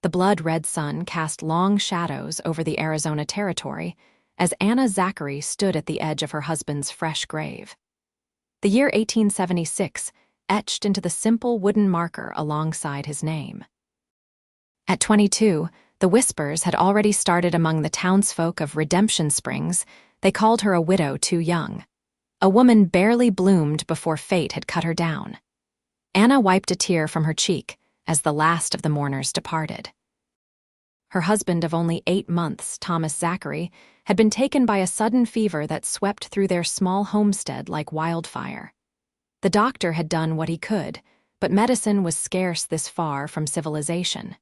The blood-red sun cast long shadows over the Arizona territory as Anna Zachary stood at the edge of her husband's fresh grave. The year 1876 etched into the simple wooden marker alongside his name. At 22, the whispers had already started among the townsfolk of Redemption Springs. They called her a widow too young, a woman barely bloomed before fate had cut her down. Anna wiped a tear from her cheek as the last of the mourners departed. Her husband of only 8 months, Thomas Zachary, had been taken by a sudden fever that swept through their small homestead like wildfire. The doctor had done what he could, but medicine was scarce this far from civilization.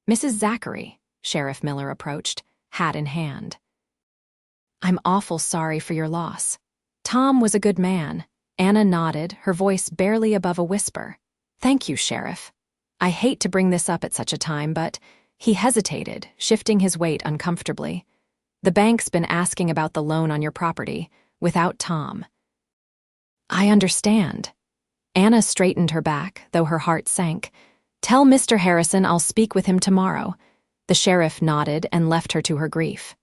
Mrs. Zachary, Sheriff Miller approached, hat in hand. "I'm awful sorry for your loss. Tom was a good man." Anna nodded, her voice barely above a whisper. "Thank you, Sheriff. I hate to bring this up at such a time, but..." He hesitated, shifting his weight uncomfortably. "The bank's been asking about the loan on your property, without Tom." "I understand." Anna straightened her back, though her heart sank. "Tell Mr. Harrison I'll speak with him tomorrow." The sheriff nodded and left her to her grief.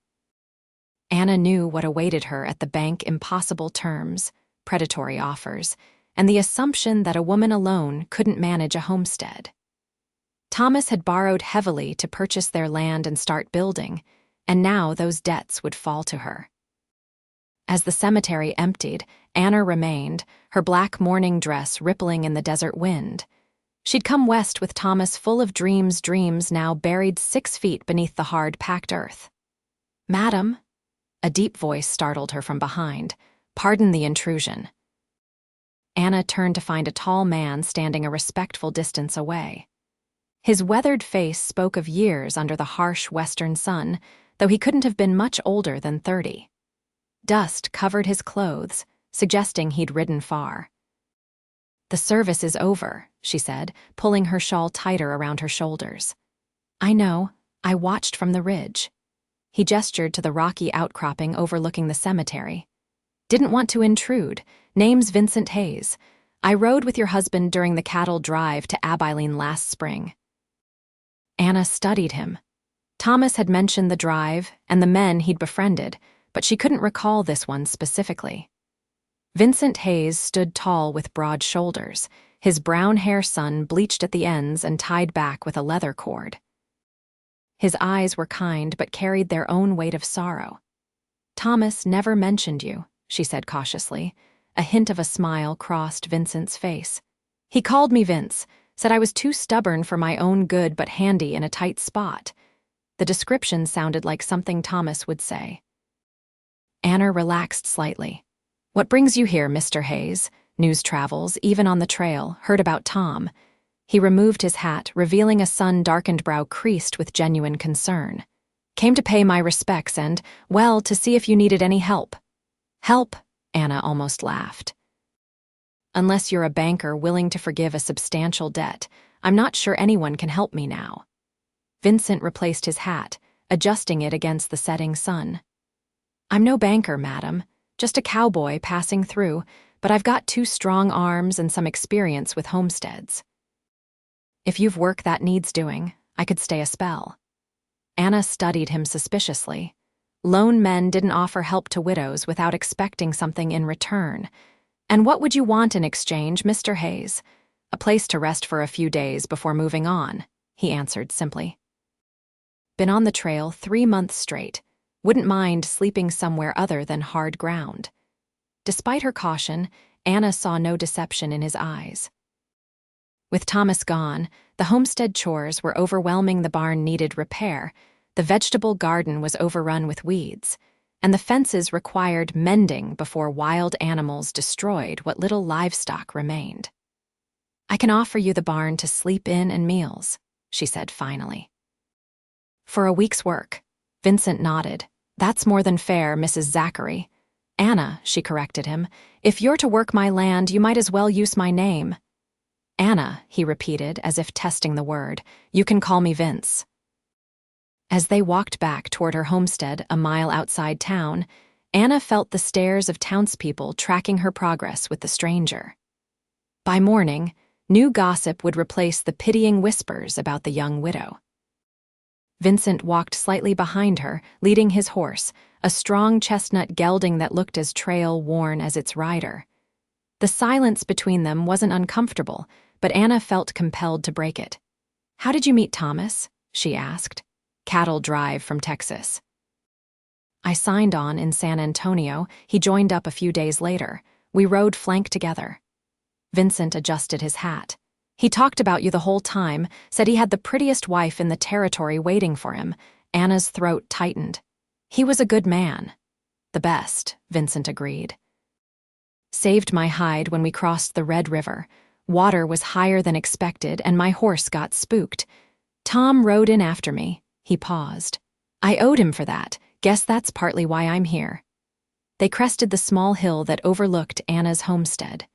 Anna knew what awaited her at the bank: impossible terms, predatory offers, and the assumption that a woman alone couldn't manage a homestead. Thomas had borrowed heavily to purchase their land and start building, and now those debts would fall to her. As the cemetery emptied, Anna remained, her black mourning dress rippling in the desert wind. She'd come west with Thomas full of dreams now buried 6 feet beneath the hard, packed earth. "Madam," a deep voice startled her from behind. "Pardon the intrusion." Anna turned to find a tall man standing a respectful distance away. His weathered face spoke of years under the harsh western sun, though he couldn't have been much older than 30. Dust covered his clothes, suggesting he'd ridden far. "The service is over," she said, pulling her shawl tighter around her shoulders. "I know. I watched from the ridge." He gestured to the rocky outcropping overlooking the cemetery. "Didn't want to intrude. Name's Vincent Hayes. I rode with your husband during the cattle drive to Abilene last spring." Anna studied him. Thomas had mentioned the drive and the men he'd befriended, but she couldn't recall this one specifically. Vincent Hayes stood tall with broad shoulders, his brown hair sun bleached at the ends and tied back with a leather cord. His eyes were kind but carried their own weight of sorrow. "Thomas never mentioned you," she said cautiously. A hint of a smile crossed Vincent's face. "He called me Vince, said I was too stubborn for my own good but handy in a tight spot." The description sounded like something Thomas would say. Anna relaxed slightly. "What brings you here, Mr. Hayes?" News travels, even on the trail, heard about Tom. He removed his hat, revealing a sun-darkened brow creased with genuine concern. "Came to pay my respects and, well, to see if you needed any help." "Help?" Anna almost laughed. "Unless you're a banker willing to forgive a substantial debt, I'm not sure anyone can help me now." Vincent replaced his hat, adjusting it against the setting sun. "I'm no banker, madam, just a cowboy passing through, but I've got 2 strong arms and some experience with homesteads. If you've work that needs doing, I could stay a spell." Anna studied him suspiciously. Lone men didn't offer help to widows without expecting something in return. "And what would you want in exchange, Mr. Hayes?" "A place to rest for a few days before moving on," he answered simply. "Been on the trail 3 months straight. Wouldn't mind sleeping somewhere other than hard ground." Despite her caution, Anna saw no deception in his eyes. With Thomas gone, the homestead chores were overwhelming. The barn needed repair, the vegetable garden was overrun with weeds, and the fences required mending before wild animals destroyed what little livestock remained. "I can offer you the barn to sleep in and meals," she said finally. "For a week's work." Vincent nodded. "That's more than fair, Mrs. Zachary." "Anna," she corrected him. "If you're to work my land, you might as well use my name." "Anna," he repeated, as if testing the word. "You can call me Vince." As they walked back toward her homestead a mile outside town, Anna felt the stares of townspeople tracking her progress with the stranger. By morning, new gossip would replace the pitying whispers about the young widow. Vincent walked slightly behind her, leading his horse, a strong chestnut gelding that looked as trail-worn as its rider. The silence between them wasn't uncomfortable, but Anna felt compelled to break it. "How did you meet Thomas?" she asked. "Cattle drive from Texas." "I signed on in San Antonio. He joined up a few days later. We rode flank together." Vincent adjusted his hat. "He talked about you the whole time, said he had the prettiest wife in the territory waiting for him." Anna's throat tightened. "He was a good man." "The best," Vincent agreed. "Saved my hide when we crossed the Red River. Water was higher than expected, and my horse got spooked. Tom rode in after me." He paused. "I owed him for that. Guess that's partly why I'm here." They crested the small hill that overlooked Anna's homestead.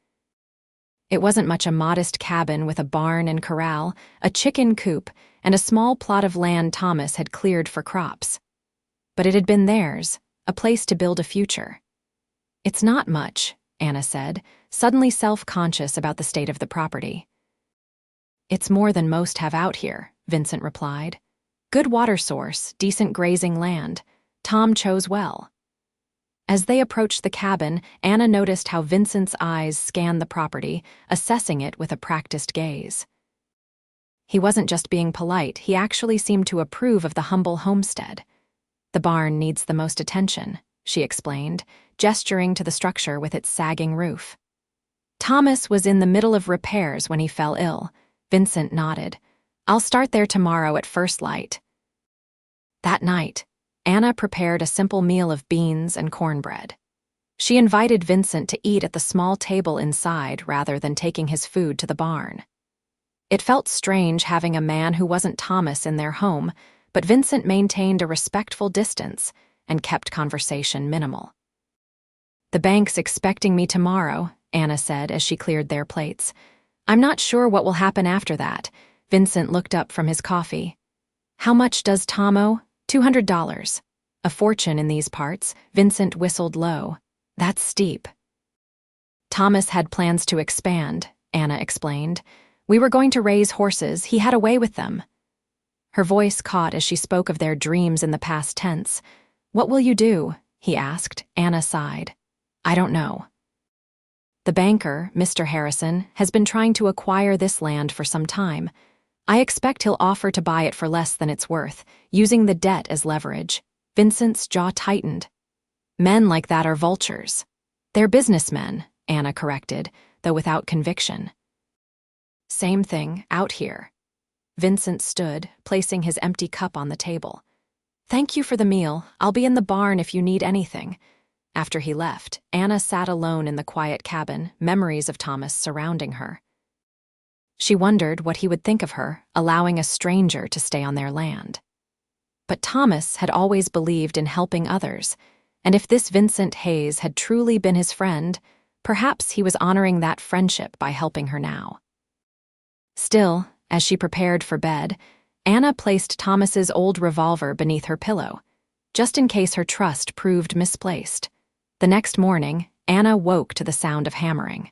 It wasn't much. A modest cabin with a barn and corral, a chicken coop, and a small plot of land Thomas had cleared for crops. But it had been theirs, a place to build a future. "It's not much," Anna said, suddenly self-conscious about the state of the property. "It's more than most have out here," Vincent replied. "Good water source, decent grazing land. Tom chose well." As they approached the cabin, Anna noticed how Vincent's eyes scanned the property, assessing it with a practiced gaze. He wasn't just being polite, he actually seemed to approve of the humble homestead. "The barn needs the most attention," she explained, gesturing to the structure with its sagging roof. "Thomas was in the middle of repairs when he fell ill." Vincent nodded. "I'll start there tomorrow at first light." That night, Anna prepared a simple meal of beans and cornbread. She invited Vincent to eat at the small table inside rather than taking his food to the barn. It felt strange having a man who wasn't Thomas in their home, but Vincent maintained a respectful distance and kept conversation minimal. "The bank's expecting me tomorrow," Anna said as she cleared their plates. "I'm not sure what will happen after that." Vincent looked up from his coffee. "How much does Tom owe?" $200. A fortune in these parts. Vincent whistled low. "That's steep." "Thomas had plans to expand," Anna explained. "We were going to raise horses. He had a way with them." Her voice caught as she spoke of their dreams in the past tense. "What will you do?" he asked. Anna sighed. "I don't know." "The banker, Mr. Harrison, has been trying to acquire this land for some time. I expect he'll offer to buy it for less than it's worth, using the debt as leverage." Vincent's jaw tightened. "Men like that are vultures." "They're businessmen," Anna corrected, though without conviction. "Same thing, out here." Vincent stood, placing his empty cup on the table. "Thank you for the meal. I'll be in the barn if you need anything." After he left, Anna sat alone in the quiet cabin, memories of Thomas surrounding her. She wondered what he would think of her, allowing a stranger to stay on their land. But Thomas had always believed in helping others, and if this Vincent Hayes had truly been his friend, perhaps he was honoring that friendship by helping her now. Still, as she prepared for bed, Anna placed Thomas's old revolver beneath her pillow, just in case her trust proved misplaced. The next morning, Anna woke to the sound of hammering.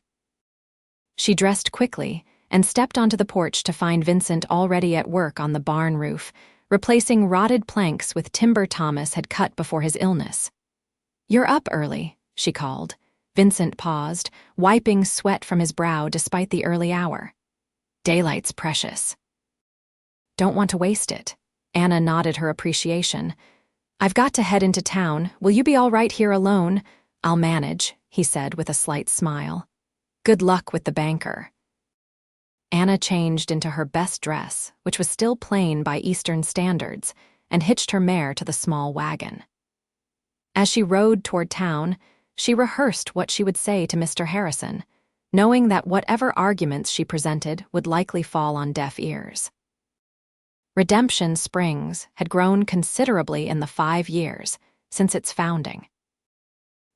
She dressed quickly and stepped onto the porch to find Vincent already at work on the barn roof, replacing rotted planks with timber Thomas had cut before his illness. "You're up early," she called. Vincent paused, wiping sweat from his brow despite the early hour. "Daylight's precious." "Don't want to waste it." Anna nodded her appreciation. "I've got to head into town. Will you be all right here alone?" "I'll manage," he said with a slight smile. "Good luck with the banker." Anna changed into her best dress, which was still plain by Eastern standards, and hitched her mare to the small wagon. As she rode toward town, she rehearsed what she would say to Mr. Harrison, knowing that whatever arguments she presented would likely fall on deaf ears. Redemption Springs had grown considerably in the 5 years since its founding.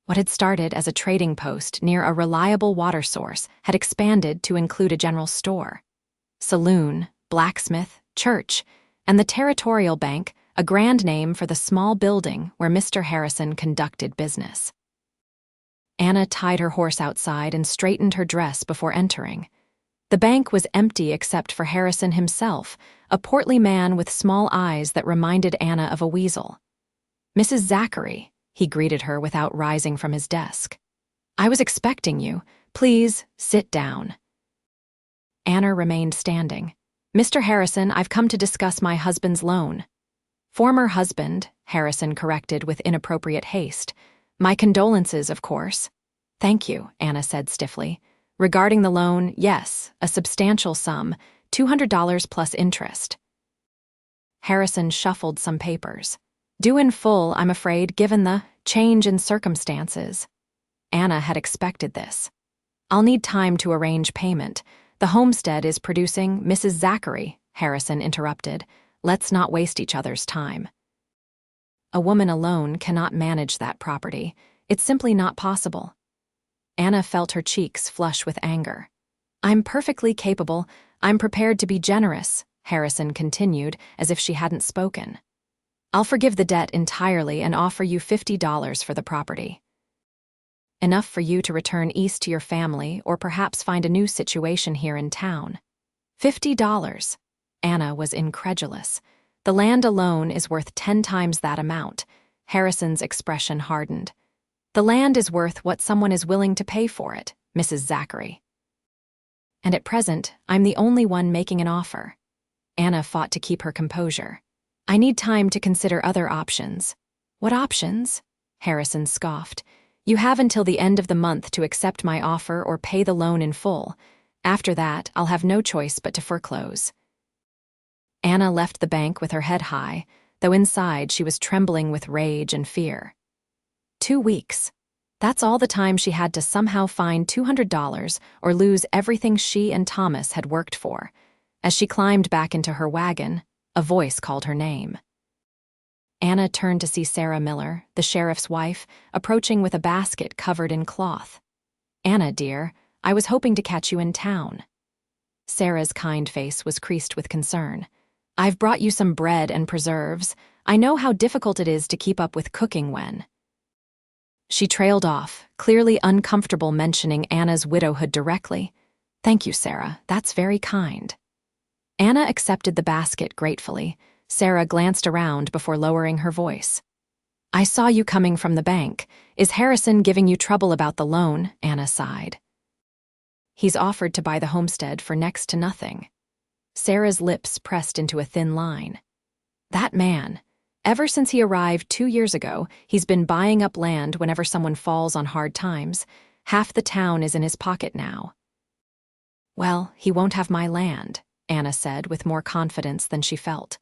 What had started as a trading post near a reliable water source had expanded to include a general store, saloon, blacksmith, church, and the Territorial Bank, a grand name for the small building where Mr. Harrison conducted business. Anna tied her horse outside and straightened her dress before entering. The bank was empty except for Harrison himself, a portly man with small eyes that reminded Anna of a weasel. "Mrs. Zachary," he greeted her without rising from his desk. "I was expecting you. Please, sit down." Anna remained standing. "Mr. Harrison, I've come to discuss my husband's loan." "Former husband," Harrison corrected with inappropriate haste. "My condolences, of course." "Thank you," Anna said stiffly. "Regarding the loan, yes, a substantial sum, $200 plus interest." Harrison shuffled some papers. "Due in full, I'm afraid, given the change in circumstances." Anna had expected this. "I'll need time to arrange payment. The homestead is producing—" "Mrs. Zachary," Harrison interrupted. "Let's not waste each other's time. A woman alone cannot manage that property. It's simply not possible." Anna felt her cheeks flush with anger. "I'm perfectly capable. I'm prepared to be generous," Harrison continued, as if she hadn't spoken. "I'll forgive the debt entirely and offer you $50 for the property. Enough for you to return east to your family or perhaps find a new situation here in town." $50. Anna was incredulous. "The land alone is worth 10 times that amount." Harrison's expression hardened. "The land is worth what someone is willing to pay for it, Mrs. Zachary. And at present, I'm the only one making an offer." Anna fought to keep her composure. "I need time to consider other options." "What options?" Harrison scoffed. "You have until the end of the month to accept my offer or pay the loan in full. After that, I'll have no choice but to foreclose." Anna left the bank with her head high, though inside she was trembling with rage and fear. 2 weeks. That's all the time she had to somehow find $200 or lose everything she and Thomas had worked for. As she climbed back into her wagon, a voice called her name. Anna turned to see Sarah Miller, the sheriff's wife, approaching with a basket covered in cloth. "Anna, dear, I was hoping to catch you in town." Sarah's kind face was creased with concern. "I've brought you some bread and preserves. I know how difficult it is to keep up with cooking when—" She trailed off, clearly uncomfortable mentioning Anna's widowhood directly. "Thank you, Sarah. That's very kind." Anna accepted the basket gratefully. Sarah glanced around before lowering her voice. "I saw you coming from the bank. Is Harrison giving you trouble about the loan?" Anna sighed. "He's offered to buy the homestead for next to nothing." Sarah's lips pressed into a thin line. "That man. Ever since he arrived 2 years ago, he's been buying up land whenever someone falls on hard times. Half the town is in his pocket now." "Well, he won't have my land," Anna said with more confidence than she felt.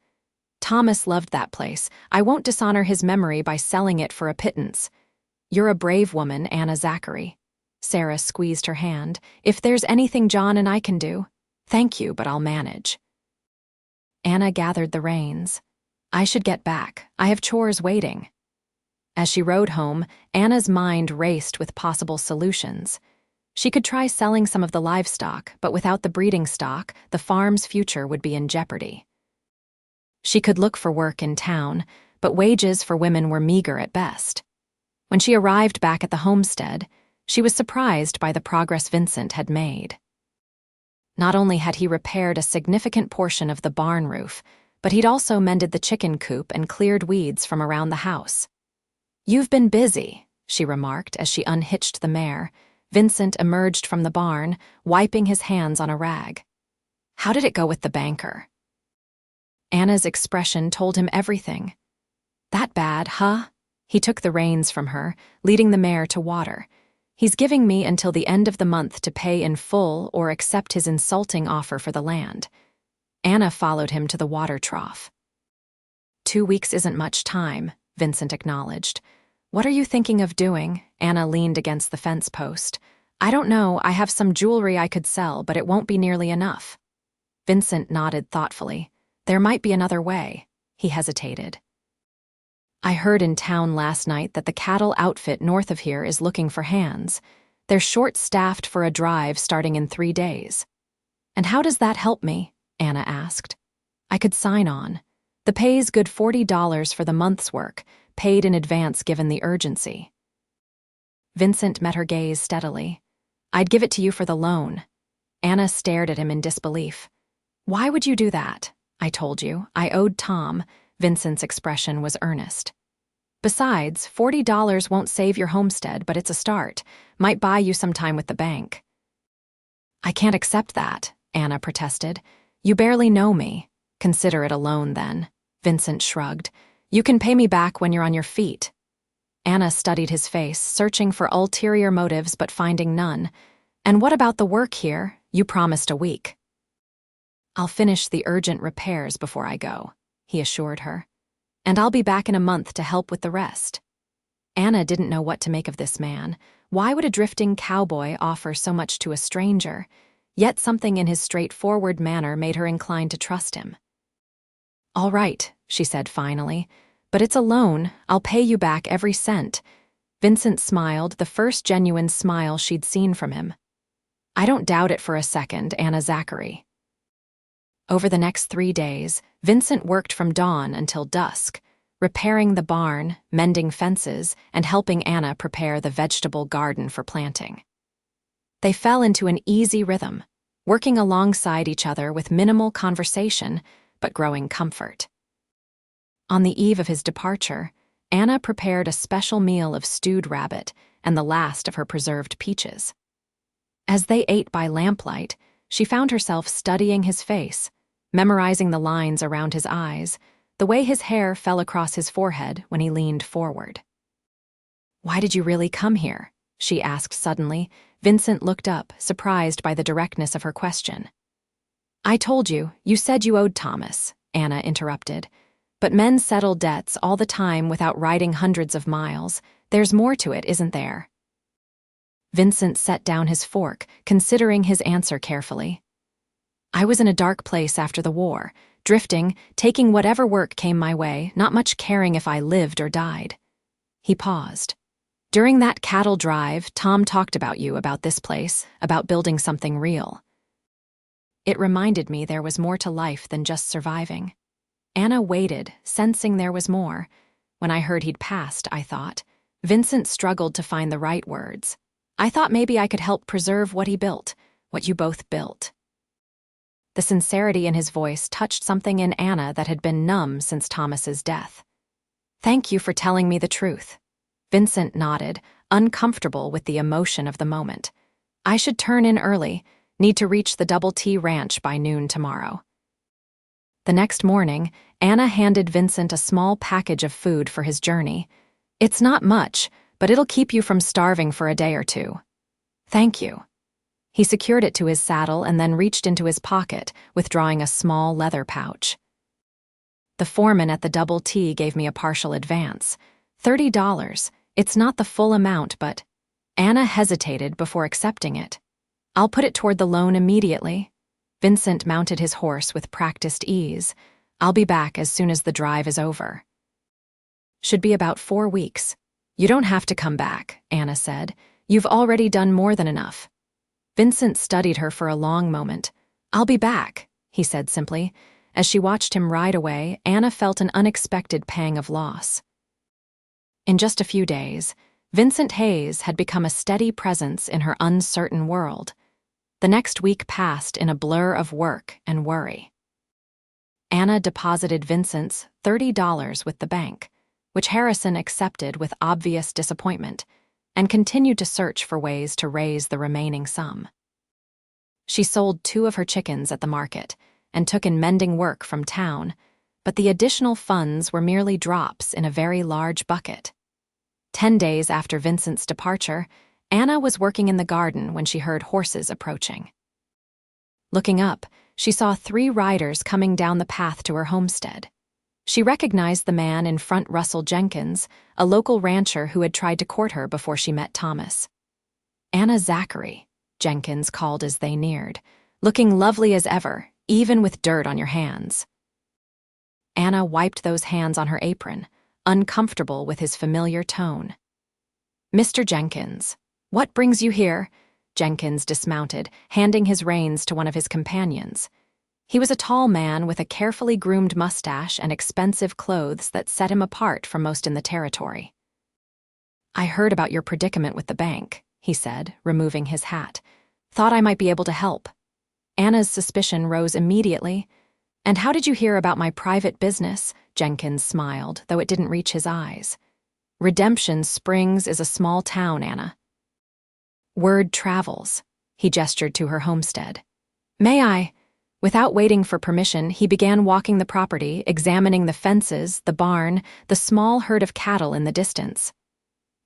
"Thomas loved that place. I won't dishonor his memory by selling it for a pittance." "You're a brave woman, Anna Zachary." Sarah squeezed her hand. "If there's anything John and I can do—" "Thank you, but I'll manage." Anna gathered the reins. "I should get back. I have chores waiting." As she rode home, Anna's mind raced with possible solutions. She could try selling some of the livestock, but without the breeding stock, the farm's future would be in jeopardy. She could look for work in town, but wages for women were meager at best. When she arrived back at the homestead, she was surprised by the progress Vincent had made. Not only had he repaired a significant portion of the barn roof, but he'd also mended the chicken coop and cleared weeds from around the house. "You've been busy," she remarked as she unhitched the mare. Vincent emerged from the barn, wiping his hands on a rag. "How did it go with the banker?" Anna's expression told him everything. "That bad, huh?" He took the reins from her, leading the mare to water. "He's giving me until the end of the month to pay in full or accept his insulting offer for the land." Anna followed him to the water trough. 2 weeks isn't much time," Vincent acknowledged. "What are you thinking of doing?" Anna leaned against the fence post. "I don't know. I have some jewelry I could sell, but it won't be nearly enough." Vincent nodded thoughtfully. "There might be another way." He hesitated. "I heard in town last night that the cattle outfit north of here is looking for hands. They're short-staffed for a drive starting in 3 days." "And how does that help me?" Anna asked. "I could sign on. The pay's good $40 for the month's work, paid in advance given the urgency." Vincent met her gaze steadily. "I'd give it to you for the loan." Anna stared at him in disbelief. "Why would you do that?" "I told you. I owed Tom." Vincent's expression was earnest. "Besides, $40 won't save your homestead, but it's a start. Might buy you some time with the bank." "I can't accept that," Anna protested. "You barely know me." "Consider it a loan, then." Vincent shrugged. "You can pay me back when you're on your feet." Anna studied his face, searching for ulterior motives but finding none. "And what about the work here? You promised a week." "I'll finish the urgent repairs before I go," he assured her. "And I'll be back in a month to help with the rest." Anna didn't know what to make of this man. Why would a drifting cowboy offer so much to a stranger? Yet something in his straightforward manner made her inclined to trust him. "All right," she said finally, "but it's a loan. I'll pay you back every cent." Vincent smiled, the first genuine smile she'd seen from him. "I don't doubt it for a second, Anna Zachary." Over the next 3 days, Vincent worked from dawn until dusk, repairing the barn, mending fences, and helping Anna prepare the vegetable garden for planting. They fell into an easy rhythm, working alongside each other with minimal conversation, but growing comfort. On the eve of his departure, Anna prepared a special meal of stewed rabbit and the last of her preserved peaches. As they ate by lamplight, she found herself studying his face, memorizing the lines around his eyes, the way his hair fell across his forehead when he leaned forward. "Why did you really come here?" she asked suddenly. Vincent looked up, surprised by the directness of her question. "I told you. You said you owed Thomas," Anna interrupted. "But men settle debts all the time without riding hundreds of miles. There's more to it, isn't there?" Vincent set down his fork, considering his answer carefully. "I was in a dark place after the war, drifting, taking whatever work came my way, not much caring if I lived or died." He paused. "During that cattle drive, Tom talked about you, about this place, about building something real. It reminded me there was more to life than just surviving." Anna waited, sensing there was more. When I heard he'd passed, I thought. Vincent struggled to find the right words. "I thought maybe I could help preserve what he built, what you both built." The sincerity in his voice touched something in Anna that had been numb since Thomas's death. "Thank you for telling me the truth." Vincent nodded, uncomfortable with the emotion of the moment. "I should turn in early. Need to reach the Double T Ranch by noon tomorrow." The next morning, Anna handed Vincent a small package of food for his journey. "It's not much, but it'll keep you from starving for a day or two." "Thank you." He secured it to his saddle and then reached into his pocket, withdrawing a small leather pouch. "The foreman at the Double T gave me a partial advance. $30. It's not the full amount, but—" Anna hesitated before accepting it. "I'll put it toward the loan immediately." Vincent mounted his horse with practiced ease. "I'll be back as soon as the drive is over." "Should be about 4 weeks. You don't have to come back," Anna said. "You've already done more than enough." Vincent studied her for a long moment. "I'll be back," he said simply. As she watched him ride away, Anna felt an unexpected pang of loss. In just a few days, Vincent Hayes had become a steady presence in her uncertain world. The next week passed in a blur of work and worry. Anna deposited Vincent's $30 with the bank, which Harrison accepted with obvious disappointment, and continued to search for ways to raise the remaining sum. She sold 2 of her chickens at the market and took in mending work from town, but the additional funds were merely drops in a very large bucket. 10 days after Vincent's departure, Anna was working in the garden when she heard horses approaching. Looking up, she saw 3 riders coming down the path to her homestead. She recognized the man in front, Russell Jenkins, a local rancher who had tried to court her before she met Thomas. "Anna Zachary," Jenkins called as they neared, "looking lovely as ever, even with dirt on your hands." Anna wiped those hands on her apron, uncomfortable with his familiar tone. "Mr. Jenkins, what brings you here?" Jenkins dismounted, handing his reins to one of his companions. He was a tall man with a carefully groomed mustache and expensive clothes that set him apart from most in the territory. "I heard about your predicament with the bank," he said, removing his hat. "Thought I might be able to help." Anna's suspicion rose immediately. "And how did you hear about my private business?" Jenkins smiled, though it didn't reach his eyes. "Redemption Springs is a small town, Anna. Word travels." He gestured to her homestead. "May I?" Without waiting for permission, he began walking the property, examining the fences, the barn, the small herd of cattle in the distance.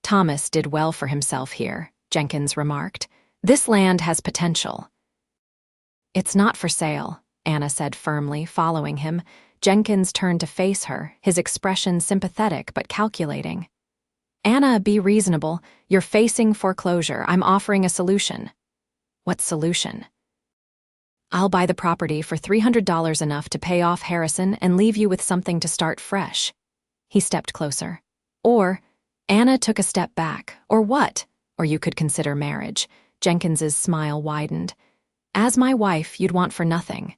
"Thomas did well for himself here," Jenkins remarked. "This land has potential." "It's not for sale," Anna said firmly, following him. Jenkins turned to face her, his expression sympathetic but calculating. "Anna, be reasonable. You're facing foreclosure. I'm offering a solution." "What solution?" "I'll buy the property for $300, enough to pay off Harrison and leave you with something to start fresh." He stepped closer. "Or," Anna took a step back, "or what? Or you could consider marriage." Jenkins's smile widened. "As my wife, you'd want for nothing.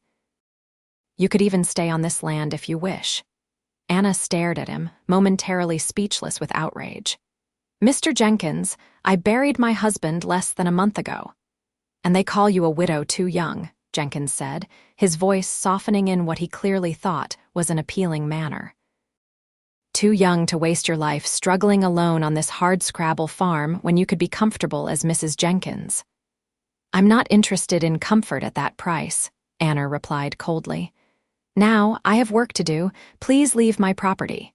You could even stay on this land if you wish." Anna stared at him, momentarily speechless with outrage. "Mr. Jenkins, I buried my husband less than a month ago." "And they call you a widow too young," Jenkins said, his voice softening in what he clearly thought was an appealing manner. "Too young to waste your life struggling alone on this hardscrabble farm when you could be comfortable as Mrs. Jenkins." "I'm not interested in comfort at that price," Anna replied coldly. "Now, I have work to do. Please leave my property."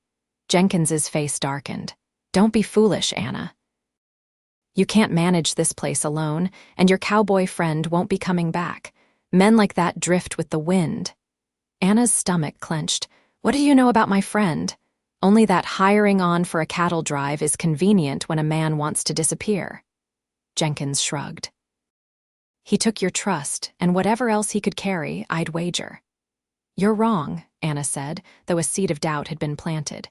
Jenkins's face darkened. "Don't be foolish, Anna. You can't manage this place alone, and your cowboy friend won't be coming back. Men like that drift with the wind." Anna's stomach clenched. "What do you know about my friend?" "Only that hiring on for a cattle drive is convenient when a man wants to disappear." Jenkins shrugged. "He took your trust, and whatever else he could carry, I'd wager." "You're wrong," Anna said, though a seed of doubt had been planted.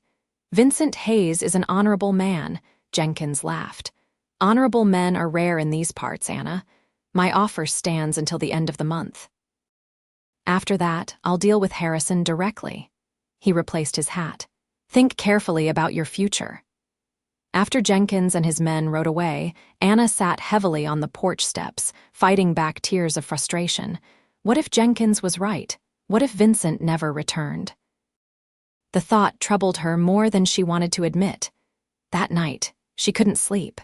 "Vincent Hayes is an honorable man." Jenkins laughed. "Honorable men are rare in these parts, Anna. My offer stands until the end of the month. After that, I'll deal with Harrison directly." He replaced his hat. "Think carefully about your future." After Jenkins and his men rode away, Anna sat heavily on the porch steps, fighting back tears of frustration. What if Jenkins was right? What if Vincent never returned? The thought troubled her more than she wanted to admit. That night, she couldn't sleep.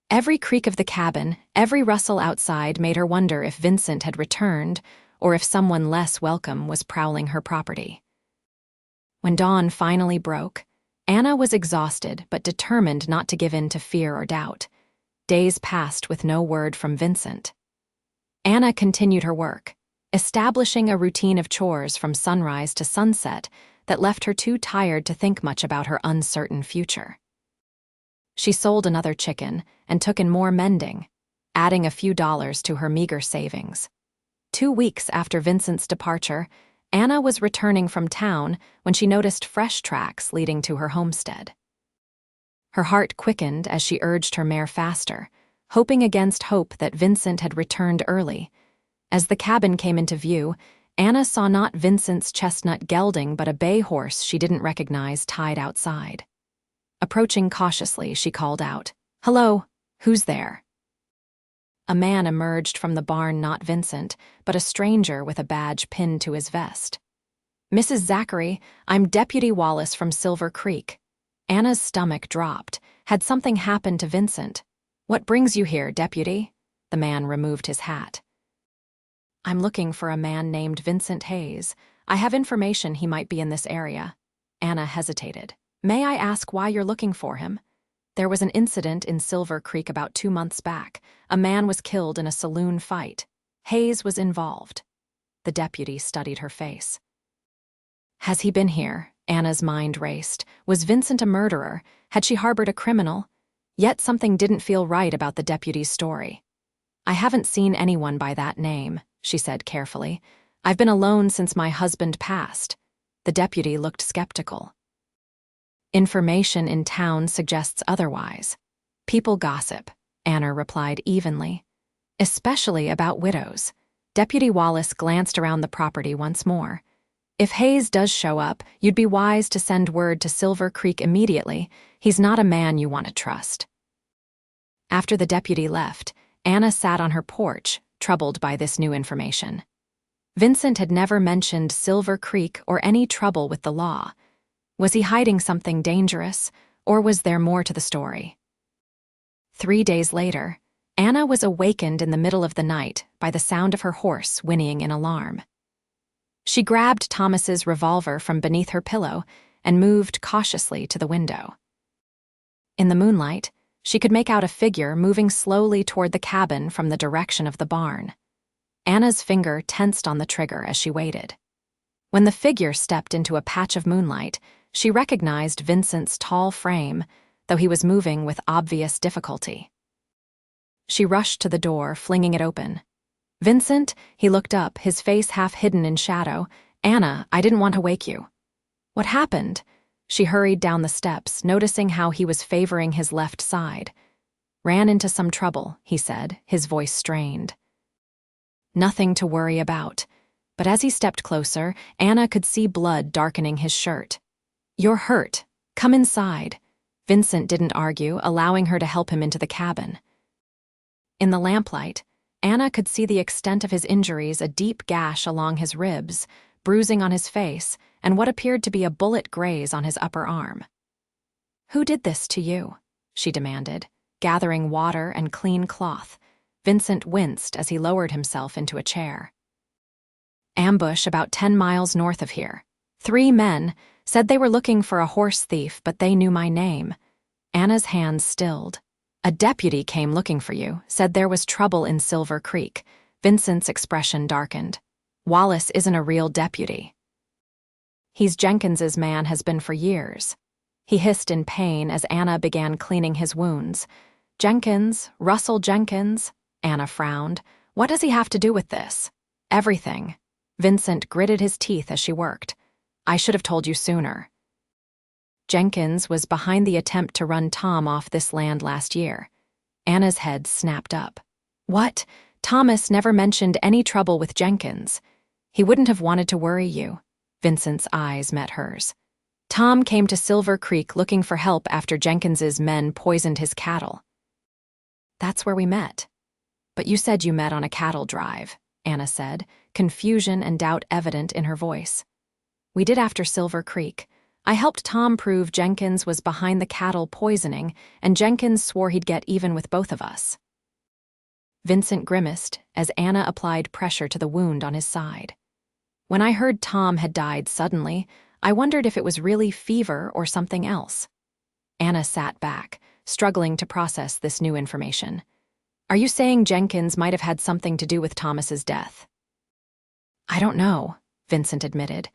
Every creak of the cabin, every rustle outside made her wonder if Vincent had returned or if someone less welcome was prowling her property. When dawn finally broke, Anna was exhausted but determined not to give in to fear or doubt. Days passed with no word from Vincent. Anna continued her work, establishing a routine of chores from sunrise to sunset that left her too tired to think much about her uncertain future. She sold another chicken and took in more mending, adding a few dollars to her meager savings. 2 weeks after Vincent's departure, Anna was returning from town when she noticed fresh tracks leading to her homestead. Her heart quickened as she urged her mare faster, hoping against hope that Vincent had returned early. As the cabin came into view, Anna saw not Vincent's chestnut gelding but a bay horse she didn't recognize tied outside. Approaching cautiously, she called out, "Hello, who's there?" A man emerged from the barn, not Vincent, but a stranger with a badge pinned to his vest. "Mrs. Zachary, I'm Deputy Wallace from Silver Creek." Anna's stomach dropped. Had something happened to Vincent? "What brings you here, Deputy?" The man removed his hat. "I'm looking for a man named Vincent Hayes. I have information he might be in this area." Anna hesitated. "May I ask why you're looking for him?" "There was an incident in Silver Creek about 2 months back. A man was killed in a saloon fight. Hayes was involved." The deputy studied her face. "Has he been here?" Anna's mind raced. Was Vincent a murderer? Had she harbored a criminal? Yet something didn't feel right about the deputy's story. "I haven't seen anyone by that name," she said carefully. "I've been alone since my husband passed." The deputy looked skeptical. "Information in town suggests otherwise." "People gossip," Anna replied evenly. "Especially about widows." Deputy Wallace glanced around the property once more. "If Hayes does show up, you'd be wise to send word to Silver Creek immediately. He's not a man you want to trust." After the deputy left, Anna sat on her porch, troubled by this new information. Vincent had never mentioned Silver Creek or any trouble with the law. Was he hiding something dangerous, or was there more to the story? 3 days later, Anna was awakened in the middle of the night by the sound of her horse whinnying in alarm. She grabbed Thomas's revolver from beneath her pillow and moved cautiously to the window. In the moonlight, she could make out a figure moving slowly toward the cabin from the direction of the barn. Anna's finger tensed on the trigger as she waited. When the figure stepped into a patch of moonlight, she recognized Vincent's tall frame, though he was moving with obvious difficulty. She rushed to the door, flinging it open. "Vincent," he looked up, his face half hidden in shadow. "Anna, I didn't want to wake you." "What happened?" She hurried down the steps, noticing how he was favoring his left side. "Ran into some trouble," he said, his voice strained. "Nothing to worry about." But as he stepped closer, Anna could see blood darkening his shirt. "You're hurt. Come inside." Vincent didn't argue, allowing her to help him into the cabin. In the lamplight, Anna could see the extent of his injuries, a deep gash along his ribs, bruising on his face, and what appeared to be a bullet graze on his upper arm. "Who did this to you?" she demanded, gathering water and clean cloth. Vincent winced as he lowered himself into a chair. "Ambush about 10 miles north of here. 3 men said they were looking for a horse thief, but they knew my name." Anna's hands stilled. "A deputy came looking for you, said there was trouble in Silver Creek." Vincent's expression darkened. "Wallace isn't a real deputy. He's Jenkins's man, has been for years." He hissed in pain as Anna began cleaning his wounds. "Jenkins, Russell Jenkins?" Anna frowned. "What does he have to do with this?" "Everything." Vincent gritted his teeth as she worked. "I should have told you sooner." Jenkins was behind the attempt to run Tom off this land last year. Anna's head snapped up. "What? Thomas never mentioned any trouble with Jenkins. He wouldn't have wanted to worry you." Vincent's eyes met hers. "Tom came to Silver Creek looking for help after Jenkins's men poisoned his cattle." "That's where we met." "But you said you met on a cattle drive," Anna said, confusion and doubt evident in her voice. "We did after Silver Creek. I helped Tom prove Jenkins was behind the cattle poisoning, and Jenkins swore he'd get even with both of us." Vincent grimaced as Anna applied pressure to the wound on his side. "When I heard Tom had died suddenly, I wondered if it was really fever or something else." Anna sat back, struggling to process this new information. "Are you saying Jenkins might have had something to do with Thomas's death?" "I don't know," Vincent admitted.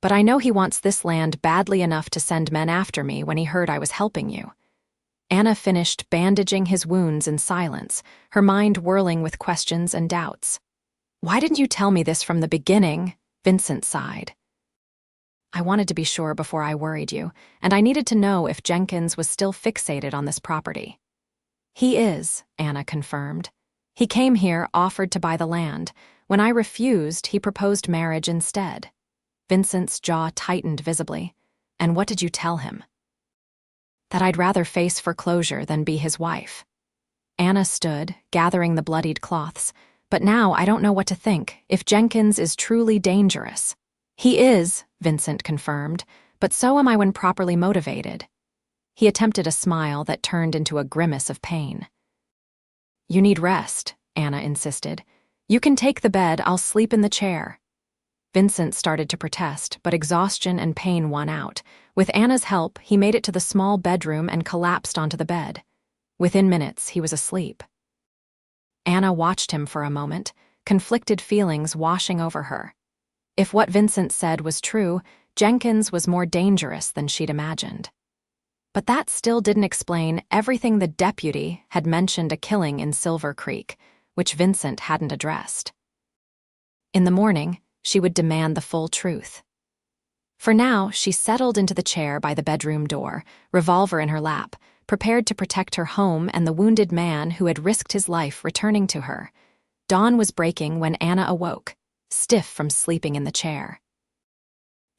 "But I know he wants this land badly enough to send men after me when he heard I was helping you." Anna finished bandaging his wounds in silence, her mind whirling with questions and doubts. "Why didn't you tell me this from the beginning?" Vincent sighed. "I wanted to be sure before I worried you, and I needed to know if Jenkins was still fixated on this property." "He is," Anna confirmed. "He came here, offered to buy the land. When I refused, he proposed marriage instead." Vincent's jaw tightened visibly. "And what did you tell him?" "That I'd rather face foreclosure than be his wife." Anna stood, gathering the bloodied cloths. "But now I don't know what to think, if Jenkins is truly dangerous." "He is," Vincent confirmed, "but so am I when properly motivated." He attempted a smile that turned into a grimace of pain. "You need rest," Anna insisted. "You can take the bed, I'll sleep in the chair." Vincent started to protest, but exhaustion and pain won out. With Anna's help, he made it to the small bedroom and collapsed onto the bed. Within minutes, he was asleep. Anna watched him for a moment, conflicted feelings washing over her. If what Vincent said was true, Jenkins was more dangerous than she'd imagined. But that still didn't explain everything the deputy had mentioned a killing in Silver Creek, which Vincent hadn't addressed. In the morning, she would demand the full truth. For now, she settled into the chair by the bedroom door, revolver in her lap, prepared to protect her home and the wounded man who had risked his life returning to her. Dawn was breaking when Anna awoke, stiff from sleeping in the chair.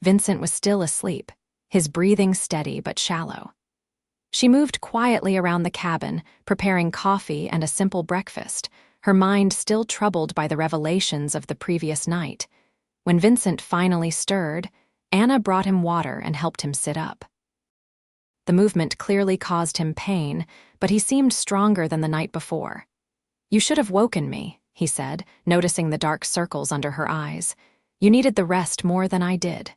Vincent was still asleep, his breathing steady but shallow. She moved quietly around the cabin, preparing coffee and a simple breakfast, her mind still troubled by the revelations of the previous night. When Vincent finally stirred, Anna brought him water and helped him sit up. The movement clearly caused him pain, but he seemed stronger than the night before. "You should have woken me," he said, noticing the dark circles under her eyes. "You needed the rest more than I did."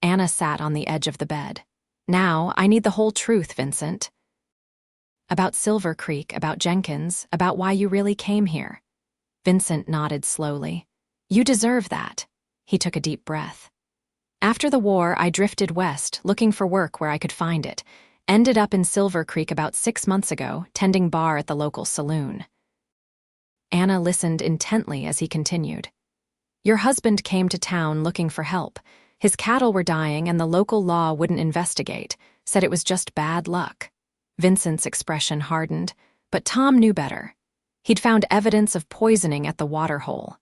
Anna sat on the edge of the bed. "Now, I need the whole truth, Vincent. About Silver Creek, about Jenkins, about why you really came here." Vincent nodded slowly. "You deserve that." He took a deep breath. "After the war, I drifted west, looking for work where I could find it. Ended up in Silver Creek about 6 months ago, tending bar at the local saloon." Anna listened intently as he continued. "Your husband came to town looking for help. His cattle were dying and the local law wouldn't investigate, said it was just bad luck." Vincent's expression hardened, but Tom knew better. He'd found evidence of poisoning at the water hole.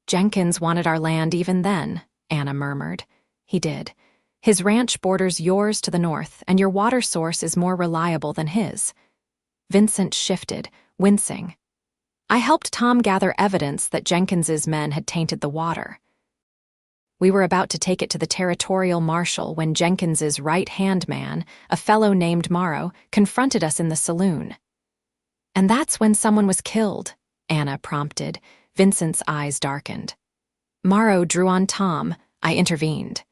"Jenkins wanted our land even then," Anna murmured. "He did. His ranch borders yours to the north, and your water source is more reliable than his." Vincent shifted, wincing. "I helped Tom gather evidence that Jenkins's men had tainted the water. We were about to take it to the territorial marshal when Jenkins's right-hand man, a fellow named Morrow, confronted us in the saloon." "And that's when someone was killed," Anna prompted. Vincent's eyes darkened. "Morrow drew on Tom. I intervened.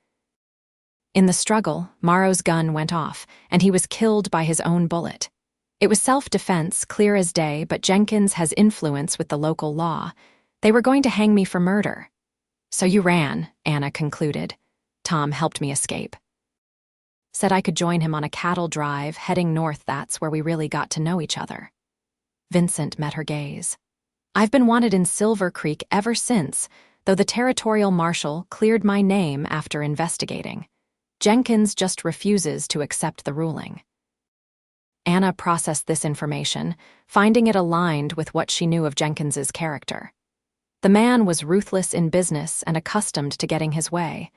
In the struggle, Morrow's gun went off, and he was killed by his own bullet. It was self-defense, clear as day, but Jenkins has influence with the local law. They were going to hang me for murder." "So you ran," Anna concluded. "Tom helped me escape. Said I could join him on a cattle drive heading north. That's where we really got to know each other." Vincent met her gaze. "I've been wanted in Silver Creek ever since, though the territorial marshal cleared my name after investigating. Jenkins just refuses to accept the ruling." Anna processed this information, finding it aligned with what she knew of Jenkins's character. The man was ruthless in business and accustomed to getting his way.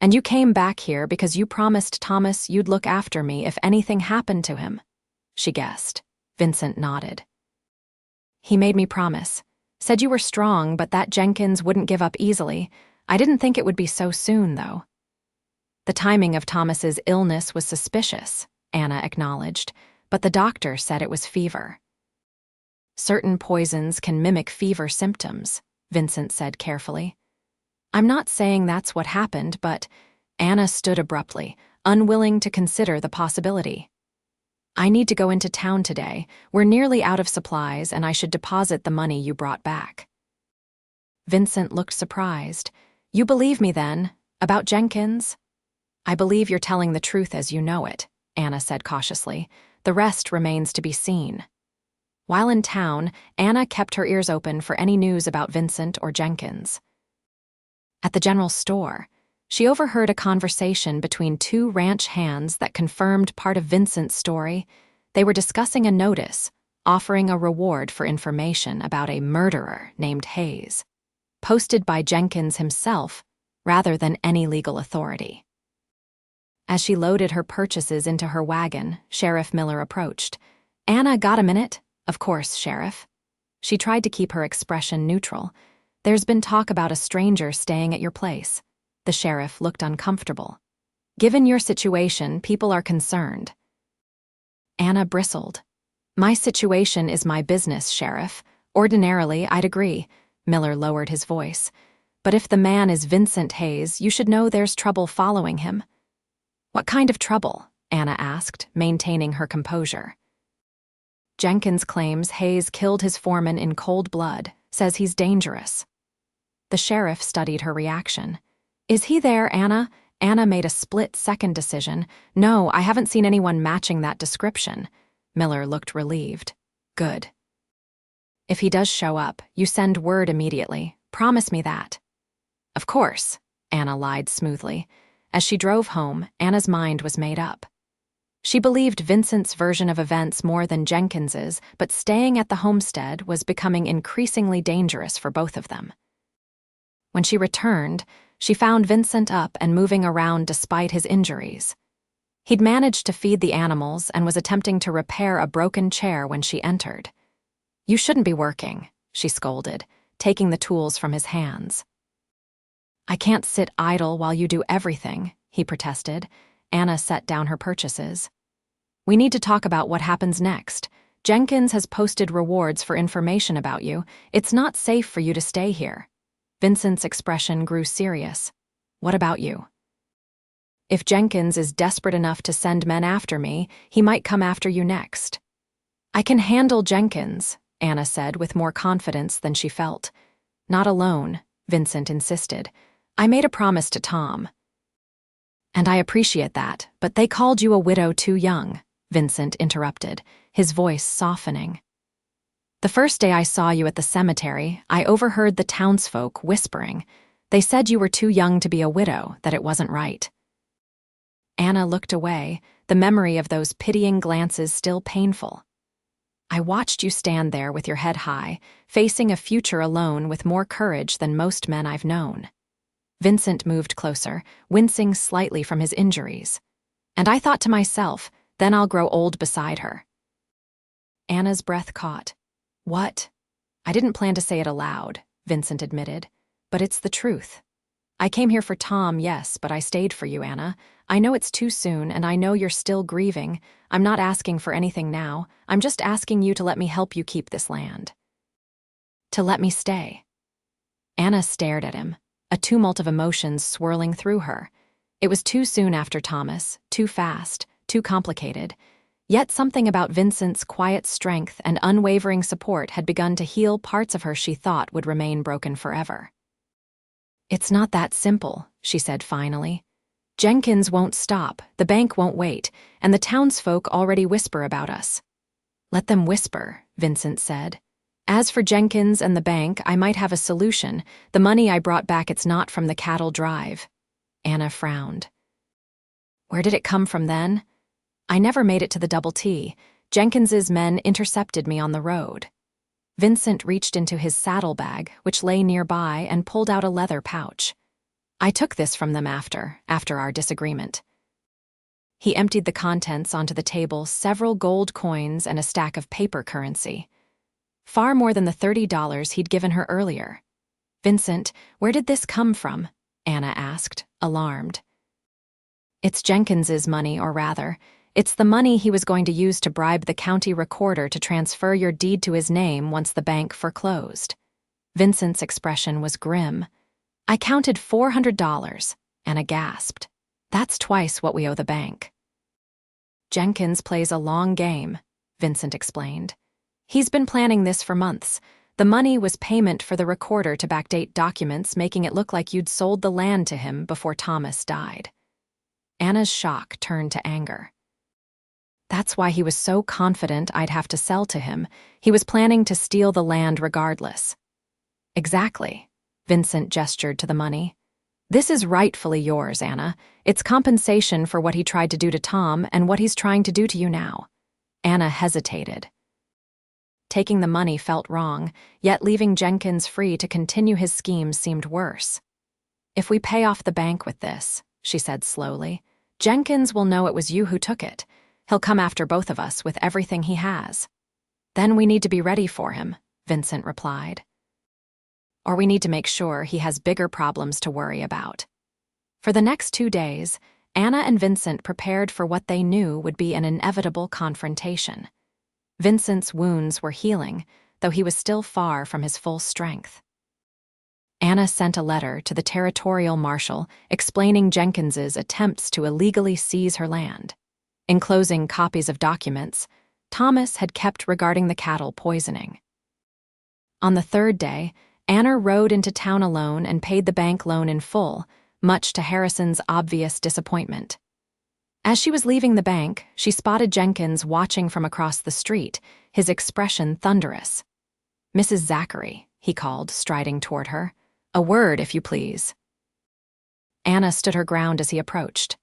"And you came back here because you promised Thomas you'd look after me if anything happened to him," she guessed. Vincent nodded. "He made me promise. Said you were strong, but that Jenkins wouldn't give up easily. I didn't think it would be so soon, though." "The timing of Thomas's illness was suspicious," Anna acknowledged, "but the doctor said it was fever." "Certain poisons can mimic fever symptoms," Vincent said carefully. "I'm not saying that's what happened, but—" Anna stood abruptly, unwilling to consider the possibility. "I need to go into town today. We're nearly out of supplies, and I should deposit the money you brought back." Vincent looked surprised. "You believe me, then? About Jenkins?" "I believe you're telling the truth as you know it," Anna said cautiously. "The rest remains to be seen." While in town, Anna kept her ears open for any news about Vincent or Jenkins. At the general store, she overheard a conversation between 2 ranch hands that confirmed part of Vincent's story. They were discussing a notice, offering a reward for information about a murderer named Hayes, posted by Jenkins himself rather than any legal authority. As she loaded her purchases into her wagon, Sheriff Miller approached. "Anna, got a minute?" "Of course, Sheriff." She tried to keep her expression neutral. "There's been talk about a stranger staying at your place." The sheriff looked uncomfortable. "Given your situation, people are concerned." Anna bristled. "My situation is my business, Sheriff. Ordinarily, I'd agree." Miller lowered his voice. "But if the man is Vincent Hayes, you should know there's trouble following him." "What kind of trouble?" Anna asked, maintaining her composure. "Jenkins claims Hayes killed his foreman in cold blood, says he's dangerous." The sheriff studied her reaction. "Is he there, Anna?" Anna made a split-second decision. "No, I haven't seen anyone matching that description." Miller looked relieved. "Good. If he does show up, you send word immediately. Promise me that." "Of course," Anna lied smoothly. As she drove home, Anna's mind was made up. She believed Vincent's version of events more than Jenkins's, but staying at the homestead was becoming increasingly dangerous for both of them. When she returned, she found Vincent up and moving around despite his injuries. He'd managed to feed the animals and was attempting to repair a broken chair when she entered. You shouldn't be working, she scolded, taking the tools from his hands. I can't sit idle while you do everything, he protested. Anna set down her purchases. We need to talk about what happens next. Jenkins has posted rewards for information about you. It's not safe for you to stay here. Vincent's expression grew serious. What about you? If Jenkins is desperate enough to send men after me, he might come after you next. I can handle Jenkins, Anna said with more confidence than she felt. Not alone, Vincent insisted. I made a promise to Tom. And I appreciate that, but they called you a widow too young, Vincent interrupted, his voice softening. The first day I saw you at the cemetery, I overheard the townsfolk whispering. They said you were too young to be a widow, that it wasn't right. Anna looked away, the memory of those pitying glances still painful. I watched you stand there with your head high, facing a future alone with more courage than most men I've known. Vincent moved closer, wincing slightly from his injuries. And I thought to myself, then I'll grow old beside her. Anna's breath caught. What? I didn't plan to say it aloud, Vincent admitted, but it's the truth. I came here for Tom, yes, but I stayed for you, Anna. I know it's too soon, and I know you're still grieving. I'm not asking for anything now. I'm just asking you to let me help you keep this land. To let me stay. Anna stared at him, a tumult of emotions swirling through her. It was too soon after Thomas, too fast, too complicated. Yet something about Vincent's quiet strength and unwavering support had begun to heal parts of her she thought would remain broken forever. It's not that simple, she said finally. Jenkins won't stop, the bank won't wait, and the townsfolk already whisper about us. Let them whisper, Vincent said. As for Jenkins and the bank, I might have a solution. The money I brought back, it's not from the cattle drive. Anna frowned. Where did it come from then? I never made it to the Double T. Jenkins's men intercepted me on the road. Vincent reached into his saddlebag, which lay nearby, and pulled out a leather pouch. I took this from them after our disagreement. He emptied the contents onto the table, several gold coins and a stack of paper currency. Far more than the $30 he'd given her earlier. Vincent, where did this come from? Anna asked, alarmed. It's Jenkins's money, or rather, it's the money he was going to use to bribe the county recorder to transfer your deed to his name once the bank foreclosed. Vincent's expression was grim. I counted $400, Anna gasped. That's twice what we owe the bank. Jenkins plays a long game, Vincent explained. He's been planning this for months. The money was payment for the recorder to backdate documents, making it look like you'd sold the land to him before Thomas died. Anna's shock turned to anger. That's why he was so confident I'd have to sell to him. He was planning to steal the land regardless. Exactly, Vincent gestured to the money. This is rightfully yours, Anna. It's compensation for what he tried to do to Tom and what he's trying to do to you now. Anna hesitated. Taking the money felt wrong, yet leaving Jenkins free to continue his schemes seemed worse. If we pay off the bank with this, she said slowly, Jenkins will know it was you who took it. He'll come after both of us with everything he has. Then we need to be ready for him, Vincent replied. Or we need to make sure he has bigger problems to worry about. For the next 2 days, Anna and Vincent prepared for what they knew would be an inevitable confrontation. Vincent's wounds were healing, though he was still far from his full strength. Anna sent a letter to the territorial marshal explaining Jenkins's attempts to illegally seize her land. Enclosing copies of documents Thomas had kept regarding the cattle poisoning. On the 3rd day, Anna rode into town alone and paid the bank loan in full, much to Harrison's obvious disappointment. As she was leaving the bank, she spotted Jenkins watching from across the street, his expression thunderous. Mrs. Zachary, he called, striding toward her. A word, if you please. Anna stood her ground as he approached.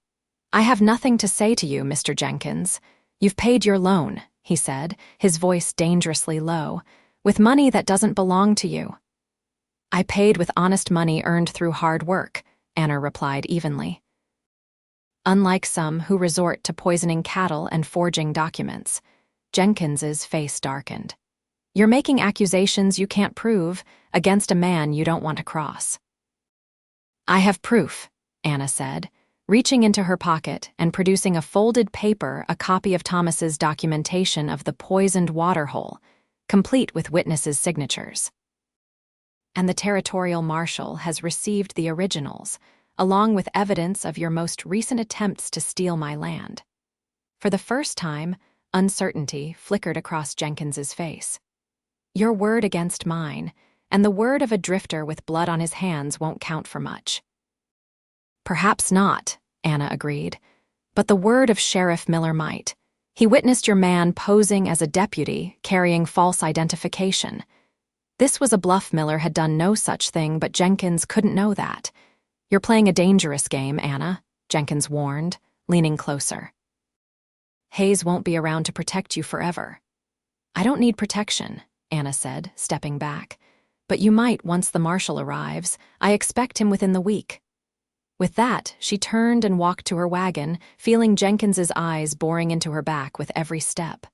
I have nothing to say to you, Mr. Jenkins. You've paid your loan, he said, his voice dangerously low, with money that doesn't belong to you. I paid with honest money earned through hard work, Anna replied evenly. Unlike some who resort to poisoning cattle and forging documents, Jenkins's face darkened. You're making accusations you can't prove against a man you don't want to cross." "I have proof," Anna said, reaching into her pocket and producing a folded paper, a copy of Thomas's documentation of the poisoned waterhole, complete with witnesses' signatures. "And the territorial marshal has received the originals, along with evidence of your most recent attempts to steal my land." For the first time, uncertainty flickered across Jenkins's face. "Your word against mine, and the word of a drifter with blood on his hands won't count for much." "Perhaps not," Anna agreed, "but the word of Sheriff Miller might. He witnessed your man posing as a deputy, carrying false identification. This was a bluff. Miller had done no such thing, but Jenkins couldn't know that. You're playing a dangerous game, Anna," Jenkins warned, leaning closer. "Hayes won't be around to protect you forever." "I don't need protection," Anna said, stepping back. "But you might once the marshal arrives. I expect him within the week." With that, she turned and walked to her wagon, feeling Jenkins's eyes boring into her back with every step.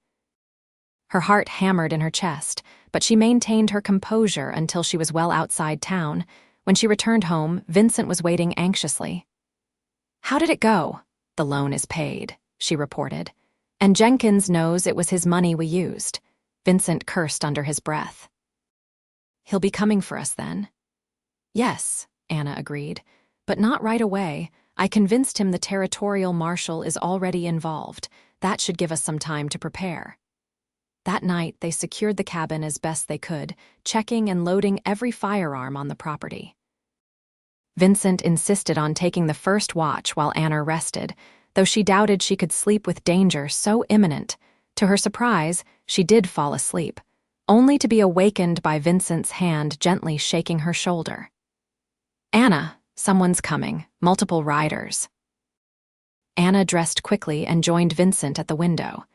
Her heart hammered in her chest, but she maintained her composure until she was well outside town. When she returned home, Vincent was waiting anxiously. "How did it go?" "The loan is paid," she reported. "And Jenkins knows it was his money we used." Vincent cursed under his breath. "He'll be coming for us then?" "Yes," Anna agreed. "But not right away. I convinced him the territorial marshal is already involved. That should give us some time to prepare." That night, they secured the cabin as best they could, checking and loading every firearm on the property. Vincent insisted on taking the first watch while Anna rested, though she doubted she could sleep with danger so imminent. To her surprise, she did fall asleep, only to be awakened by Vincent's hand gently shaking her shoulder. "Anna, someone's coming, multiple riders." Anna dressed quickly and joined Vincent at the window.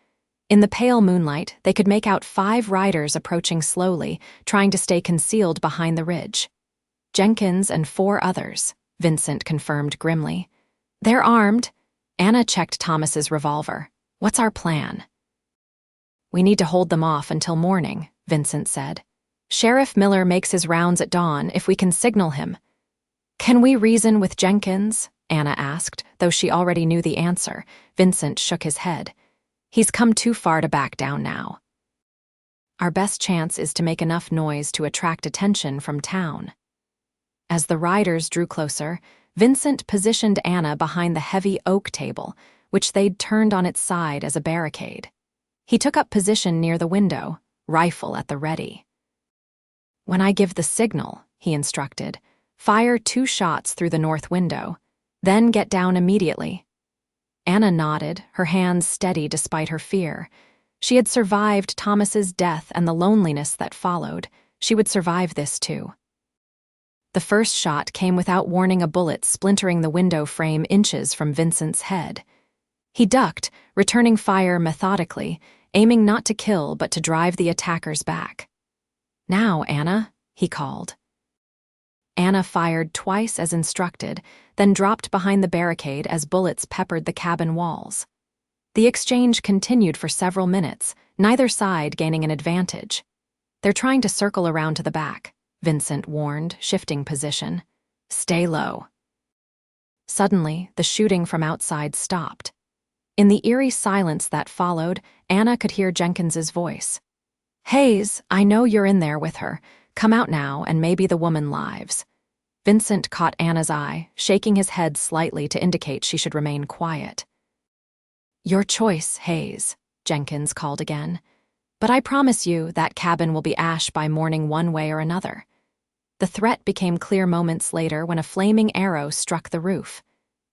In the pale moonlight, they could make out 5 riders approaching slowly, trying to stay concealed behind the ridge. "Jenkins and 4 others," Vincent confirmed grimly. "They're armed." Anna checked Thomas's revolver. "What's our plan?" "We need to hold them off until morning," Vincent said. "Sheriff Miller makes his rounds at dawn if we can signal him." "Can we reason with Jenkins?" Anna asked, though she already knew the answer. Vincent shook his head. "He's come too far to back down now. Our best chance is to make enough noise to attract attention from town." As the riders drew closer, Vincent positioned Anna behind the heavy oak table, which they'd turned on its side as a barricade. He took up position near the window, rifle at the ready. "When I give the signal," he instructed, "fire 2 shots through the north window, then get down immediately." Anna nodded, her hands steady despite her fear. She had survived Thomas's death and the loneliness that followed. She would survive this too. The first shot came without warning, a bullet splintering the window frame inches from Vincent's head. He ducked, returning fire methodically, aiming not to kill but to drive the attackers back. "Now, Anna," he called. Anna fired twice as instructed, then dropped behind the barricade as bullets peppered the cabin walls. The exchange continued for several minutes, neither side gaining an advantage. "They're trying to circle around to the back," Vincent warned, shifting position. "Stay low." Suddenly, the shooting from outside stopped. In the eerie silence that followed, Anna could hear Jenkins's voice. "Hayes, I know you're in there with her. Come out now, and maybe the woman lives." Vincent caught Anna's eye, shaking his head slightly to indicate she should remain quiet. "Your choice, Hayes," Jenkins called again. "But I promise you that cabin will be ash by morning one way or another." The threat became clear moments later when a flaming arrow struck the roof.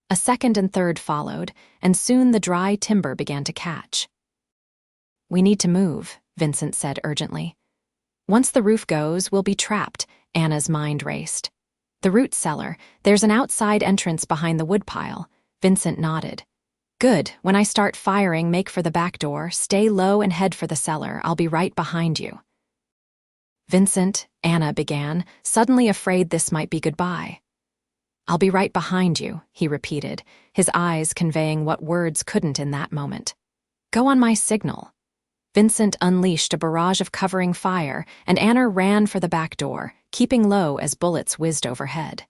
A second and third followed, and soon the dry timber began to catch. "We need to move," Vincent said urgently. "Once the roof goes, we'll be trapped," Anna's mind raced. "The root cellar, there's an outside entrance behind the woodpile." Vincent nodded. "Good, when I start firing, make for the back door, stay low and head for the cellar. I'll be right behind you." "Vincent," Anna began, suddenly afraid this might be goodbye. "I'll be right behind you," he repeated, his eyes conveying what words couldn't in that moment. "Go on my signal." Vincent unleashed a barrage of covering fire, and Anna ran for the back door, keeping low as bullets whizzed overhead.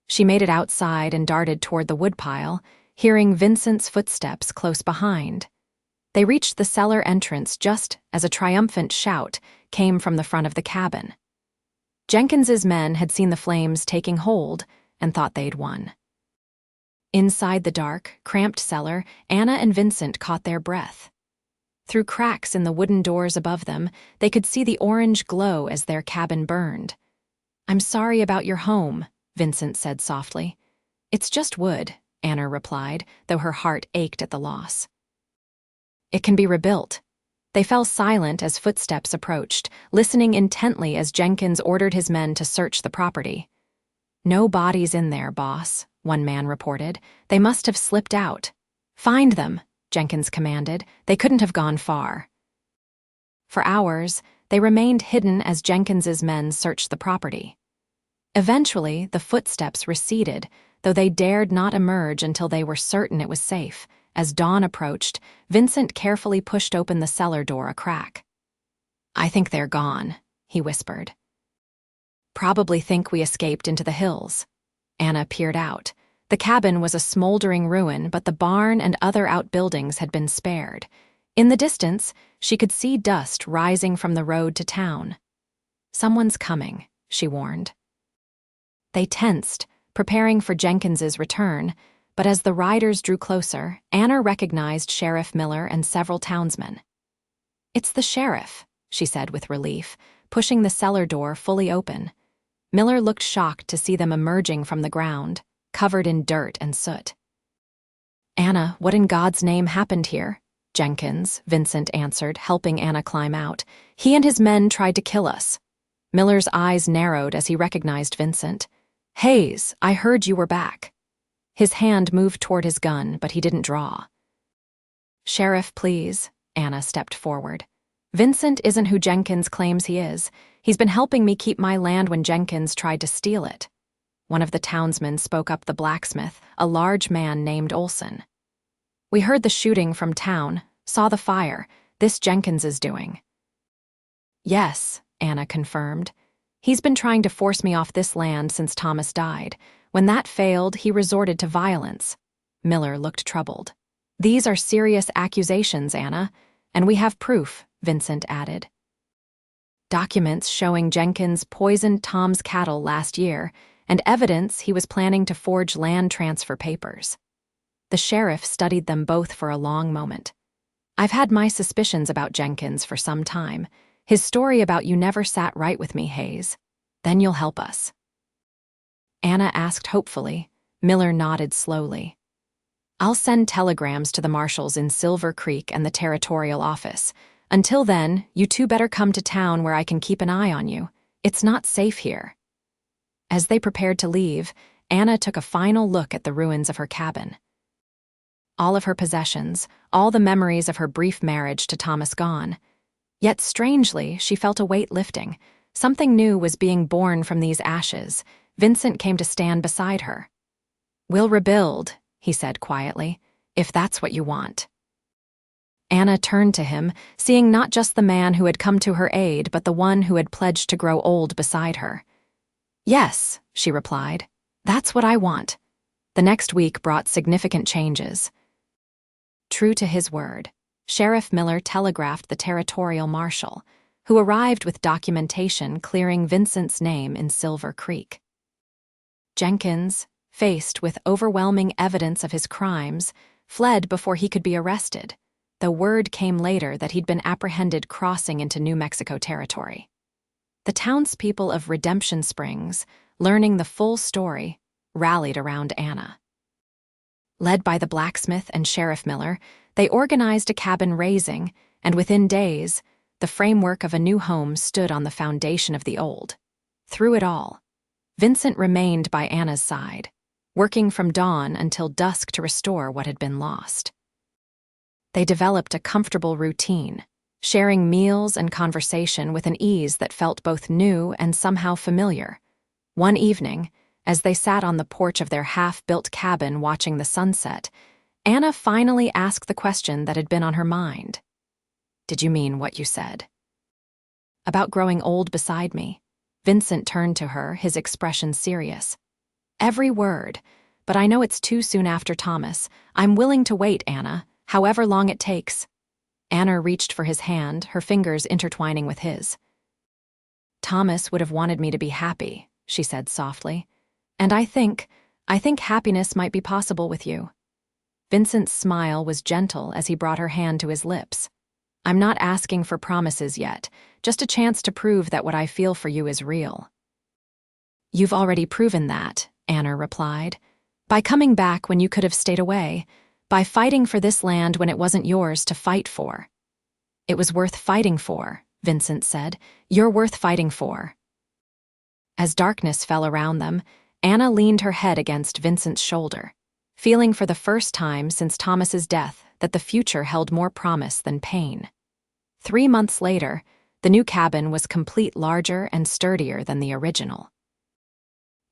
She made it outside and darted toward the woodpile, hearing Vincent's footsteps close behind. They reached the cellar entrance just as a triumphant shout came from the front of the cabin. Jenkins's men had seen the flames taking hold and thought they'd won. Inside the dark, cramped cellar, Anna and Vincent caught their breath. Through cracks in the wooden doors above them, they could see the orange glow as their cabin burned. "I'm sorry about your home," Vincent said softly. "It's just wood," Anna replied, though her heart ached at the loss. "It can be rebuilt." They fell silent as footsteps approached, listening intently as Jenkins ordered his men to search the property. "No bodies in there, boss," one man reported. "They must have slipped out." "Find them," Jenkins commanded. "They couldn't have gone far." For hours, they remained hidden as Jenkins's men searched the property. Eventually, the footsteps receded, though they dared not emerge until they were certain it was safe. As dawn approached, Vincent carefully pushed open the cellar door a crack. "I think they're gone," he whispered. "Probably think we escaped into the hills." Anna peered out. The cabin was a smoldering ruin, but the barn and other outbuildings had been spared. In the distance, she could see dust rising from the road to town. "Someone's coming," she warned. They tensed, preparing for Jenkins's return, but as the riders drew closer, Anna recognized Sheriff Miller and several townsmen. "It's the sheriff," she said with relief, pushing the cellar door fully open. Miller looked shocked to see them emerging from the ground, covered in dirt and soot. "Anna, what in God's name happened here?" "Jenkins," Vincent answered, helping Anna climb out. "He and his men tried to kill us." Miller's eyes narrowed as he recognized Vincent. "Hayes, I heard you were back." His hand moved toward his gun, but he didn't draw. "Sheriff, please," Anna stepped forward. "Vincent isn't who Jenkins claims he is. He's been helping me keep my land when Jenkins tried to steal it." One of the townsmen spoke up, the blacksmith, a large man named Olson. "We heard the shooting from town, saw the fire. This Jenkins is doing." "Yes," Anna confirmed. "He's been trying to force me off this land since Thomas died. When that failed, he resorted to violence." Miller looked troubled. "These are serious accusations, Anna, and we have proof," Vincent added. "Documents showing Jenkins poisoned Tom's cattle last year, and evidence he was planning to forge land transfer papers." The sheriff studied them both for a long moment. "I've had my suspicions about Jenkins for some time. His story about you never sat right with me, Hayes. Then you'll help us." Anna asked hopefully. Miller nodded slowly. "I'll send telegrams to the marshals in Silver Creek and the territorial office. Until then, you two better come to town where I can keep an eye on you. It's not safe here." As they prepared to leave, Anna took a final look at the ruins of her cabin. All of her possessions, all the memories of her brief marriage to Thomas gone. Yet strangely, she felt a weight lifting. Something new was being born from these ashes. Vincent came to stand beside her. "We'll rebuild," he said quietly, "if that's what you want." Anna turned to him, seeing not just the man who had come to her aid, but the one who had pledged to grow old beside her. "Yes," she replied. "That's what I want." The next week brought significant changes. True to his word, Sheriff Miller telegraphed the territorial marshal, who arrived with documentation clearing Vincent's name in Silver Creek. Jenkins, faced with overwhelming evidence of his crimes, fled before he could be arrested, though word came later that he'd been apprehended crossing into New Mexico territory. The townspeople of Redemption Springs, learning the full story, rallied around Anna. Led by the blacksmith and Sheriff Miller, they organized a cabin raising, and within days, the framework of a new home stood on the foundation of the old. Through it all, Vincent remained by Anna's side, working from dawn until dusk to restore what had been lost. They developed a comfortable routine, sharing meals and conversation with an ease that felt both new and somehow familiar. One evening, as they sat on the porch of their half-built cabin watching the sunset, Anna finally asked the question that had been on her mind. Did you mean what you said? About growing old beside me. Vincent turned to her, his expression serious. Every word. But I know it's too soon after Thomas. I'm willing to wait, Anna, however long it takes. Anna reached for his hand, her fingers intertwining with his. Thomas would have wanted me to be happy, she said softly. And I think happiness might be possible with you. Vincent's smile was gentle as he brought her hand to his lips. I'm not asking for promises yet, just a chance to prove that what I feel for you is real. You've already proven that, Anna replied. By coming back when you could have stayed away, by fighting for this land when it wasn't yours to fight for. It was worth fighting for, Vincent said. You're worth fighting for. As darkness fell around them, Anna leaned her head against Vincent's shoulder, feeling for the first time since Thomas's death that the future held more promise than pain. 3 months later, the new cabin was complete, larger and sturdier than the original.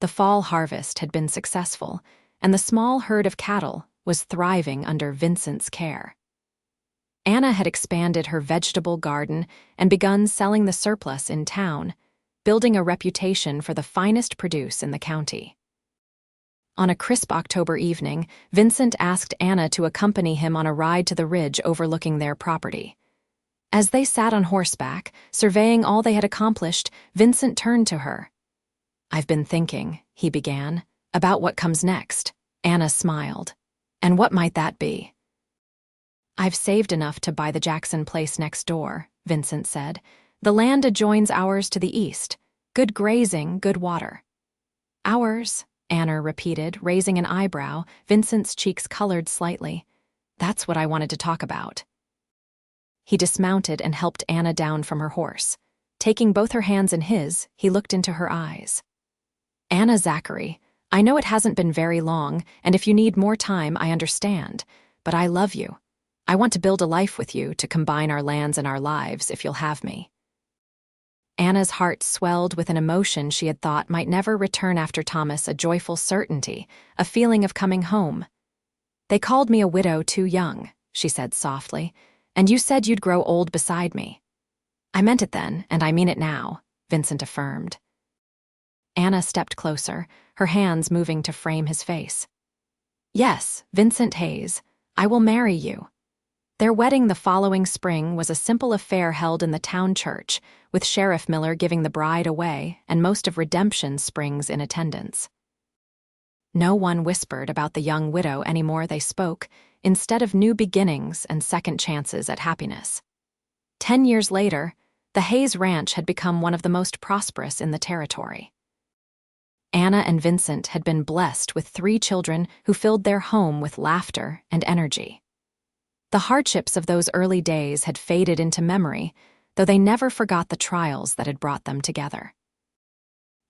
The fall harvest had been successful, and the small herd of cattle was thriving under Vincent's care. Anna had expanded her vegetable garden and begun selling the surplus in town, building a reputation for the finest produce in the county. On a crisp October evening, Vincent asked Anna to accompany him on a ride to the ridge overlooking their property. As they sat on horseback, surveying all they had accomplished, Vincent turned to her. I've been thinking, he began, about what comes next. Anna smiled. And what might that be? I've saved enough to buy the Jackson place next door, Vincent said. The land adjoins ours to the east. Good grazing, good water. Ours, Anna repeated, raising an eyebrow. Vincent's cheeks colored slightly. That's what I wanted to talk about. He dismounted and helped Anna down from her horse. Taking both her hands in his, he looked into her eyes. Anna Zachary, I know it hasn't been very long, and if you need more time, I understand. But I love you. I want to build a life with you, to combine our lands and our lives, if you'll have me. Anna's heart swelled with an emotion she had thought might never return after Thomas, a joyful certainty, a feeling of coming home. They called me a widow too young, she said softly, and you said you'd grow old beside me. I meant it then, and I mean it now, Vincent affirmed. Anna stepped closer, her hands moving to frame his face. Yes, Vincent Hayes, I will marry you. Their wedding the following spring was a simple affair held in the town church, with Sheriff Miller giving the bride away and most of Redemption Springs in attendance. No one whispered about the young widow anymore. They spoke, instead of new beginnings and second chances at happiness. 10 years later, the Hayes Ranch had become one of the most prosperous in the territory. Anna and Vincent had been blessed with 3 children who filled their home with laughter and energy. The hardships of those early days had faded into memory, though they never forgot the trials that had brought them together.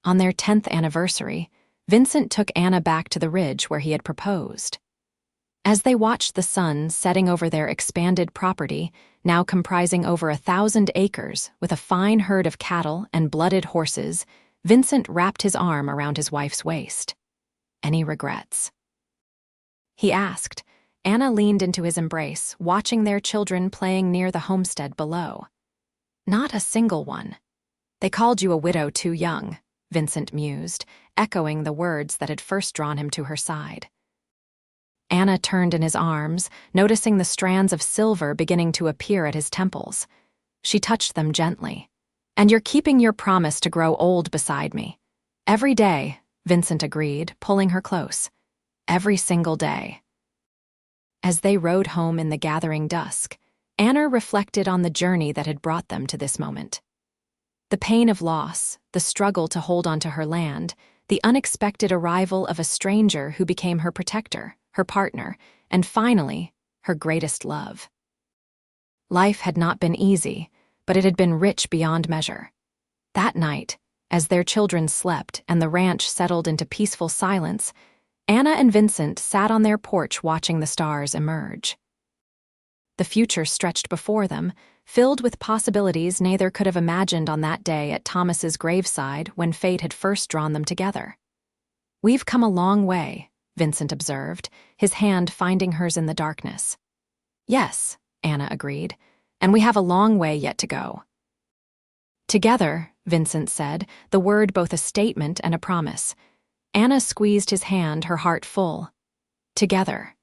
On their 10th anniversary, Vincent took Anna back to the ridge where he had proposed. As they watched the sun setting over their expanded property, now comprising over 1,000 acres with a fine herd of cattle and blooded horses, Vincent wrapped his arm around his wife's waist. Any regrets? He asked. Anna leaned into his embrace, watching their children playing near the homestead below. Not a single one. They called you a widow too young, Vincent mused, echoing the words that had first drawn him to her side. Anna turned in his arms, noticing the strands of silver beginning to appear at his temples. She touched them gently. And you're keeping your promise to grow old beside me. Every day, Vincent agreed, pulling her close. Every single day. As they rode home in the gathering dusk, Anna reflected on the journey that had brought them to this moment. The pain of loss, the struggle to hold onto her land, the unexpected arrival of a stranger who became her protector, her partner, and finally, her greatest love. Life had not been easy, but it had been rich beyond measure. That night, as their children slept and the ranch settled into peaceful silence, Anna and Vincent sat on their porch watching the stars emerge. The future stretched before them, filled with possibilities neither could have imagined on that day at Thomas's graveside when fate had first drawn them together. We've come a long way, Vincent observed, his hand finding hers in the darkness. Yes, Anna agreed. and we have a long way yet to go." "Together," Vincent said, the word both a statement and a promise. Anna squeezed his hand, her heart full. "Together."